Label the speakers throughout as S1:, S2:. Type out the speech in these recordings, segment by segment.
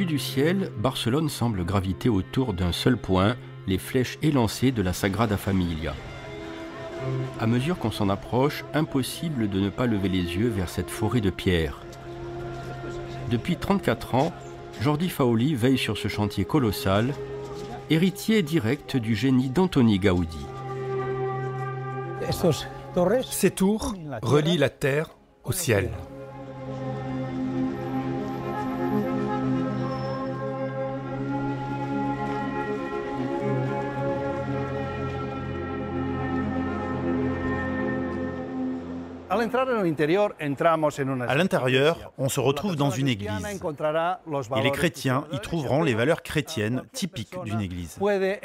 S1: Vue du ciel, Barcelone semble graviter autour d'un seul point, les flèches élancées de la Sagrada Familia. À mesure qu'on s'en approche, impossible de ne pas lever les yeux vers cette forêt de pierre. Depuis 34 ans, Jordi Faoli veille sur ce chantier colossal, héritier direct du génie d'Antoni Gaudí.
S2: Ces tours relient la terre au ciel.
S3: À l'intérieur, on se retrouve dans une église. Et les chrétiens y trouveront les valeurs chrétiennes typiques d'une église. Mais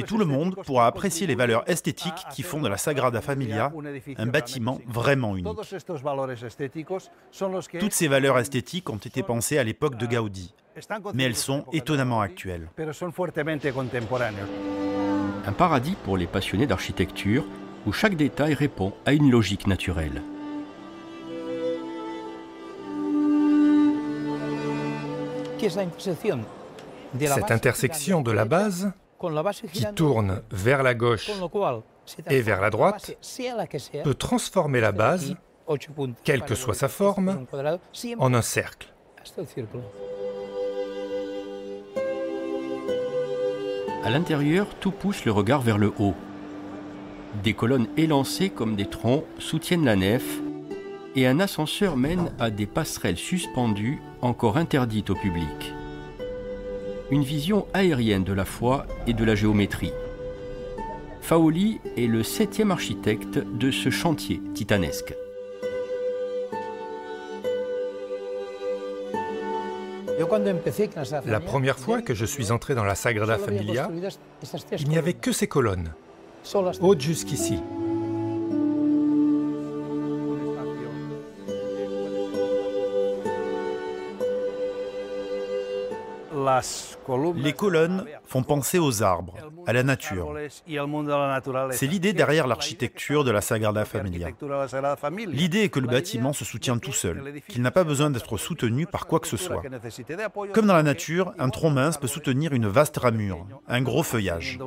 S3: tout le monde pourra apprécier les valeurs esthétiques qui font de la Sagrada Familia un bâtiment vraiment unique. Toutes ces valeurs esthétiques ont été pensées à l'époque de Gaudí, mais elles sont étonnamment actuelles.
S1: Un paradis pour les passionnés d'architecture, où chaque détail répond à une logique naturelle.
S2: Cette intersection de la base, qui tourne vers la gauche et vers la droite, peut transformer la base, quelle que soit sa forme, en un cercle.
S1: À l'intérieur, tout pousse le regard vers le haut. Des colonnes élancées comme des troncs soutiennent la nef et un ascenseur mène à des passerelles suspendues encore interdites au public. Une vision aérienne de la foi et de la géométrie. Faoli est le 7e architecte de ce chantier titanesque.
S2: La première fois que je suis entré dans la Sagrada Familia, il n'y avait que ces colonnes, hautes jusqu'ici.
S3: Les colonnes font penser aux arbres, à la nature. C'est l'idée derrière l'architecture de la Sagrada Familia. L'idée est que le bâtiment se soutient tout seul, qu'il n'a pas besoin d'être soutenu par quoi que ce soit. Comme dans la nature, un tronc mince peut soutenir une vaste ramure, un gros feuillage.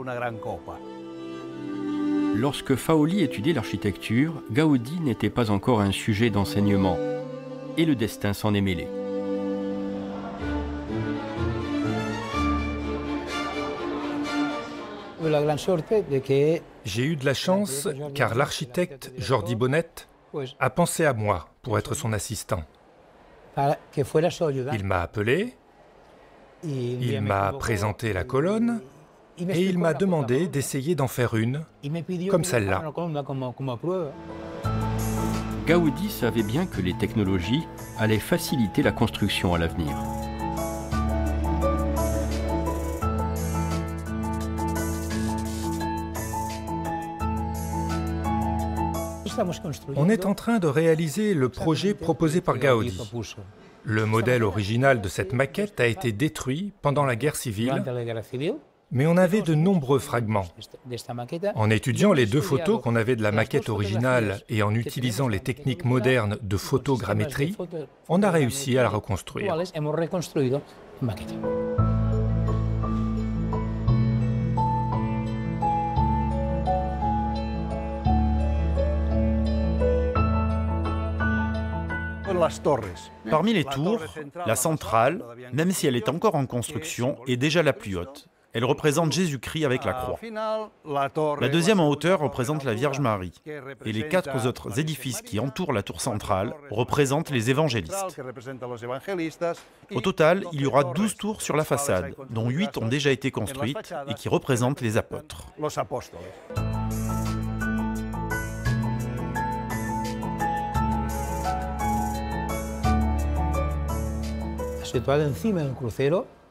S1: Lorsque Faoli étudiait l'architecture, Gaudí n'était pas encore un sujet d'enseignement, et le destin s'en est mêlé.
S2: J'ai eu de la chance car l'architecte Jordi Bonet a pensé à moi pour être son assistant. Il m'a appelé, il m'a présenté la colonne et il m'a demandé d'essayer d'en faire une comme celle-là.
S1: Gaudí savait bien que les technologies allaient faciliter la construction à l'avenir.
S2: On est en train de réaliser le projet proposé par Gaudí. Le modèle original de cette maquette a été détruit pendant la guerre civile, mais on avait de nombreux fragments. En étudiant les deux photos qu'on avait de la maquette originale et en utilisant les techniques modernes de photogrammétrie, on a réussi à la reconstruire.
S3: Parmi les tours, la centrale, même si elle est encore en construction, est déjà la plus haute. Elle représente Jésus-Christ avec la croix. La deuxième en hauteur représente la Vierge Marie. Et les 4 autres édifices qui entourent la tour centrale représentent les évangélistes. Au total, il y aura 12 tours sur la façade, dont 8 ont déjà été construites et qui représentent les apôtres.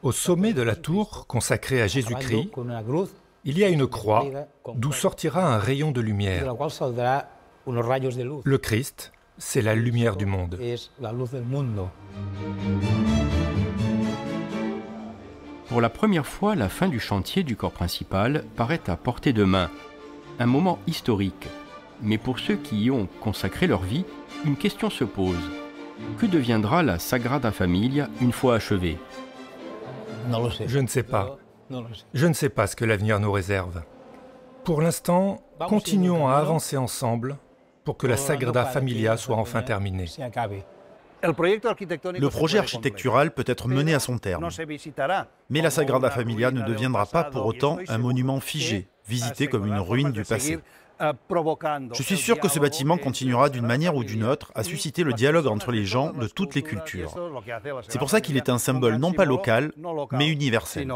S2: Au sommet de la tour consacrée à Jésus-Christ, il y a une croix d'où sortira un rayon de lumière. Le Christ, c'est la lumière du monde.
S1: Pour la première fois, la fin du chantier du corps principal paraît à portée de main. Un moment historique. Mais pour ceux qui y ont consacré leur vie, une question se pose. Que deviendra la Sagrada Familia une fois achevée?
S2: Je ne sais pas. Je ne sais pas ce que l'avenir nous réserve. Pour l'instant, continuons à avancer ensemble pour que la Sagrada Familia soit enfin terminée.
S3: Le projet architectural peut être mené à son terme, mais la Sagrada Familia ne deviendra pas pour autant un monument figé, visité comme une ruine du passé. Je suis sûr que ce bâtiment continuera d'une manière ou d'une autre à susciter le dialogue entre les gens de toutes les cultures. C'est pour ça qu'il est un symbole non pas local, mais universel.